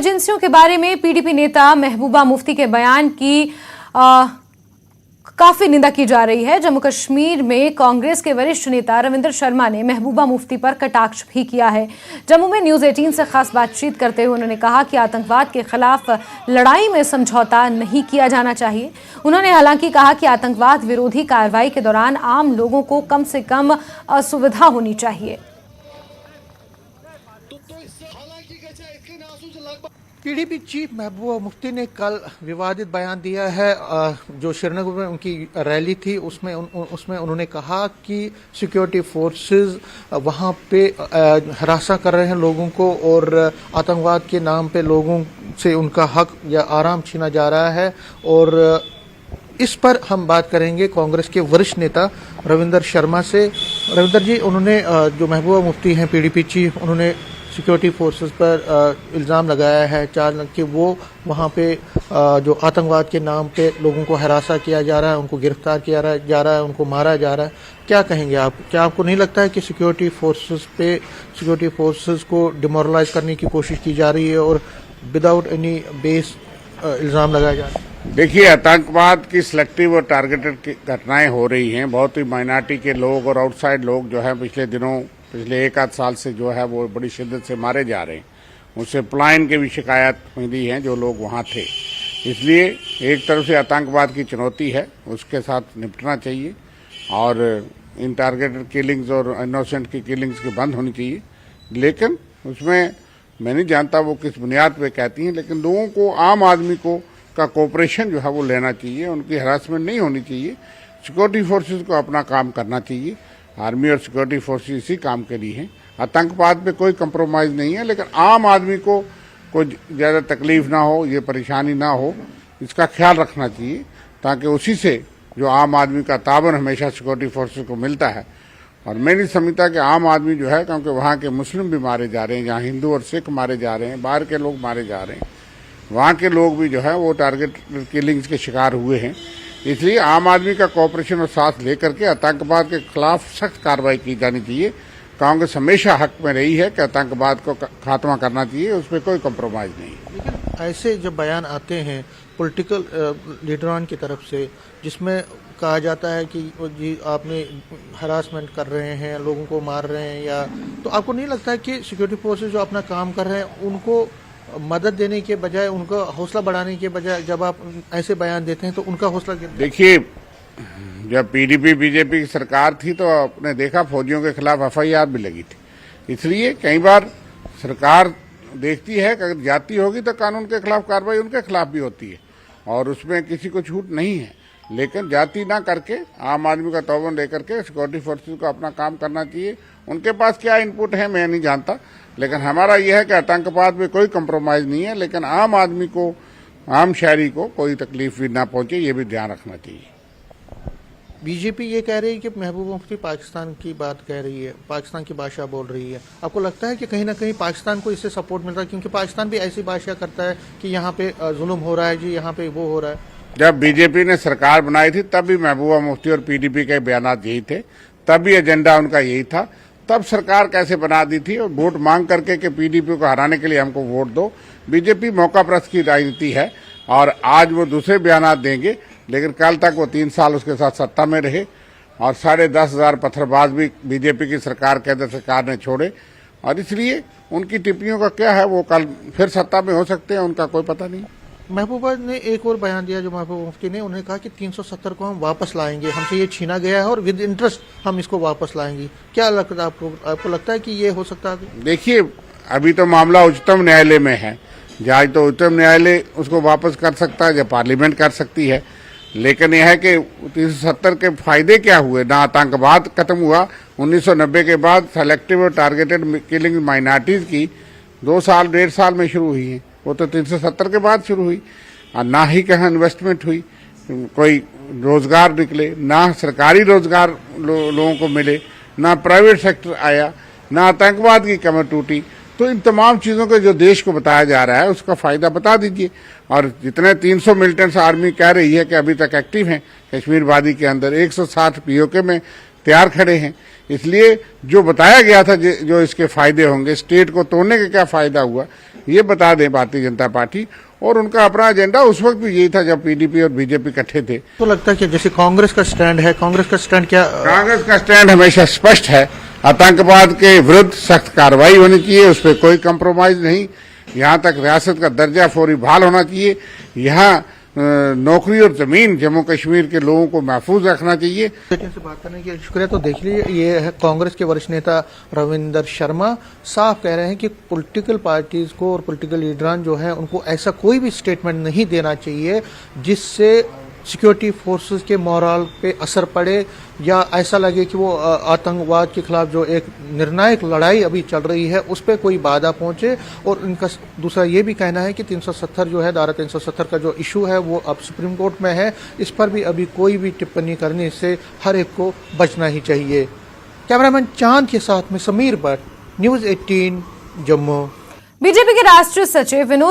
एजेंसियों के बारे में पीडीपी नेता महबूबा मुफ्ती के बयान की काफी निंदा की जा रही है। जम्मू कश्मीर में कांग्रेस के वरिष्ठ नेता रविंद्र शर्मा ने महबूबा मुफ्ती पर कटाक्ष भी किया है। जम्मू में न्यूज 18 से खास बातचीत करते हुए उन्होंने कहा कि आतंकवाद के खिलाफ लड़ाई में समझौता नहीं किया जाना चाहिए। उन्होंने हालांकि कहा कि आतंकवाद विरोधी कार्रवाई के दौरान आम लोगों को कम से कम असुविधा होनी चाहिए। पीडीपी चीफ महबूबा मुफ्ती ने कल विवादित बयान दिया है। जो श्रीनगर में उनकी रैली थी उसमें उन्होंने कहा कि सिक्योरिटी फोर्सेस वहां पे हरासा कर रहे हैं लोगों को और आतंकवाद के नाम पे लोगों से उनका हक या आराम छीना जा रहा है। और इस पर हम बात करेंगे कांग्रेस के वरिष्ठ नेता रविंद्र शर्मा से। रविंद्र जी, उन्होंने जो महबूबा मुफ्ती हैं पीडीपी चीफ, उन्होंने सिक्योरिटी फोर्सेस पर इल्ज़ाम लगाया है कि वो वहाँ पे जो आतंकवाद के नाम पे लोगों को हरासा किया जा रहा है, उनको गिरफ्तार किया जा रहा है, उनको मारा जा रहा है। क्या कहेंगे आप? क्या आपको नहीं लगता है कि सिक्योरिटी फोर्सेस को डिमोरलाइज करने की कोशिश की जा रही है और विदाउट एनी बेस इल्ज़ाम लगाया जा रहा है? देखिए, आतंकवाद की सिलेक्टिव और टारगेटेड घटनाएं हो रही हैं। बहुत ही माइनॉरिटी के लोग और आउटसाइड लोग जो है पिछले एक आध साल से जो है वो बड़ी शिद्दत से मारे जा रहे हैं। उनसे पलायन की भी शिकायत मिली है जो लोग वहाँ थे। इसलिए एक तरफ से आतंकवाद की चुनौती है, उसके साथ निपटना चाहिए और इन टारगेटेड किलिंग्स और इनोसेंट की किलिंग्स की बंद होनी चाहिए। लेकिन उसमें मैं नहीं जानता वो किस बुनियाद पे कहती हैं, लेकिन लोगों को, आम आदमी को का कोऑपरेशन जो है वो लेना चाहिए। उनकी हरासमेंट नहीं होनी चाहिए। सिक्योरिटी फोर्सेज को अपना काम करना चाहिए। आर्मी और सिक्योरिटी फोर्सेज इसी काम के लिए हैं। आतंकवाद पे कोई कंप्रोमाइज नहीं है, लेकिन आम आदमी को कोई ज़्यादा तकलीफ ना हो, ये परेशानी ना हो, इसका ख्याल रखना चाहिए, ताकि उसी से जो आम आदमी का ताबन हमेशा सिक्योरिटी फोर्सेज को मिलता है। और मैं नहीं समझता कि आम आदमी जो है, क्योंकि वहाँ के मुस्लिम भी मारे जा रहे हैं, जहाँ हिंदू और सिख मारे जा रहे हैं, बाहर के लोग मारे जा रहे हैं, वहाँ के लोग भी जो है वो टारगेट किलिंग्स के शिकार हुए हैं। इसलिए आम आदमी का कोऑपरेशन और साथ लेकर के आतंकवाद के खिलाफ सख्त कार्रवाई की जानी चाहिए। कांग्रेस हमेशा हक में रही है कि आतंकवाद को खात्मा करना चाहिए, उसमें कोई कंप्रोमाइज नहीं। लेकिन ऐसे जब बयान आते हैं पॉलिटिकल लीडरान की तरफ से, जिसमें कहा जाता है कि जी आपने हरासमेंट कर रहे हैं, लोगों को मार रहे हैं, या तो आपको नहीं लगता है कि सिक्योरिटी फोर्सेज जो अपना काम कर रहे हैं उनको मदद देने के बजाय, उनका हौसला बढ़ाने के बजाय जब आप ऐसे बयान देते हैं तो उनका हौसला गिरता है? देखिए, जब पीडीपी बीजेपी की सरकार थी तो आपने देखा फौजियों के खिलाफ एफआईआर भी लगी थी। इसलिए कई बार सरकार देखती है कि अगर जाती होगी तो कानून के खिलाफ कार्रवाई उनके खिलाफ भी होती है और उसमें किसी को छूट नहीं है। लेकिन जाति ना करके आम आदमी का तौबन लेकर के सिक्योरिटी फोर्सेज को अपना काम करना चाहिए। उनके पास क्या इनपुट है मैं नहीं जानता, लेकिन हमारा यह है कि आतंकवाद में कोई कंप्रोमाइज नहीं है, लेकिन आम आदमी को, आम शहरी को कोई तकलीफ भी ना पहुंचे, ये भी ध्यान रखना चाहिए। बीजेपी ये कह रही है कि महबूबा मुफ्ती पाकिस्तान की बात कह रही है, पाकिस्तान की भाषा बोल रही है। आपको लगता है कि कहीं ना कहीं पाकिस्तान को इससे सपोर्ट मिल रहा है, क्योंकि पाकिस्तान भी ऐसी भाषा करता है कि यहाँ पे जुल्म हो रहा है जी, यहाँ पे वो हो रहा है? जब बीजेपी ने सरकार बनाई थी तब भी महबूबा मुफ्ती और पीडीपी के बयान यही थे, तब भी एजेंडा उनका यही था। तब सरकार कैसे बना दी थी और वोट मांग करके कि पीडीपी को हराने के लिए हमको वोट दो। बीजेपी मौका परस्त की राजनीति है और आज वो दूसरे बयान देंगे, लेकिन कल तक वो 3 साल उसके साथ सत्ता में रहे और 10,500 पत्थरबाज भी बीजेपी की सरकार, केंद्र सरकार ने छोड़े। और इसलिए उनकी टिप्पणियों का क्या है, वो कल फिर सत्ता में हो सकते हैं, उनका कोई पता नहीं। महबूबा ने एक और बयान दिया, जो महबूबा मुफ्ती ने, उन्होंने कहा कि 370 को हम वापस लाएंगे, हमसे ये छीना गया है और विद इंटरेस्ट हम इसको वापस लाएंगे। क्या लगता है आपको लगता है कि ये हो सकता है? देखिए, अभी तो मामला उच्चतम न्यायालय में है। जहाँ तो उच्चतम न्यायालय उसको वापस कर सकता है या पार्लियामेंट कर सकती है, लेकिन यह है कि 370 के फायदे क्या हुए? ना आतंकवाद खत्म हुआ। 1990 के बाद सेलेक्टिव और टारगेटेड किलिंग माइनॉरिटीज की 2 साल 1.5 साल में शुरू हुई है, वो तो 370 के बाद शुरू हुई। और ना ही कहाँ इन्वेस्टमेंट हुई, कोई रोजगार निकले, ना सरकारी रोजगार लोगों को मिले, ना प्राइवेट सेक्टर आया, ना आतंकवाद की कमर टूटी। तो इन तमाम चीज़ों को जो देश को बताया जा रहा है उसका फायदा बता दीजिए। और जितने 300 मिलिटेंट्स आर्मी कह रही है कि अभी तक एक्टिव हैं कश्मीर वादी के अंदर, 160 पीओके में तैयार खड़े हैं। इसलिए जो बताया गया था जो इसके फायदे होंगे, स्टेट को तोड़ने का क्या फायदा हुआ, ये बता दें भारतीय जनता पार्टी। और उनका अपना एजेंडा उस वक्त भी यही था जब पीडीपी और बीजेपी इकट्ठे थे। तो लगता है कि जैसे कांग्रेस का स्टैंड है, कांग्रेस का स्टैंड क्या? कांग्रेस का स्टैंड हमेशा स्पष्ट है। आतंकवाद के विरुद्ध सख्त कार्रवाई होनी चाहिए, उस पर कोई कंप्रोमाइज नहीं। यहाँ तक रियासत का दर्जा फौरी बहाल होना चाहिए। यहाँ नौकरी और जमीन जम्मू कश्मीर के लोगों को महफूज रखना चाहिए। से बात करने के शुक्रिया। तो देख लीजिए, ये है कांग्रेस के वरिष्ठ नेता रविंदर शर्मा, साफ कह रहे हैं कि पॉलिटिकल पार्टीज को और पॉलिटिकल लीडरान जो है उनको ऐसा कोई भी स्टेटमेंट नहीं देना चाहिए जिससे सिक्योरिटी फोर्सेस के मोरल पे असर पड़े या ऐसा लगे कि वो आतंकवाद के खिलाफ जो एक निर्णायक लड़ाई अभी चल रही है उस पर कोई बाधा पहुंचे। और इनका दूसरा ये भी कहना है कि 370 जो है, धारा 370 का जो इशू है वो अब सुप्रीम कोर्ट में है, इस पर भी अभी कोई भी टिप्पणी करने से हर एक को बचना ही चाहिए। कैमरामैन चांद के साथ में समीर भट्ट, न्यूज़ 18 जम्मू। बीजेपी के राष्ट्रीय सचिव विनोद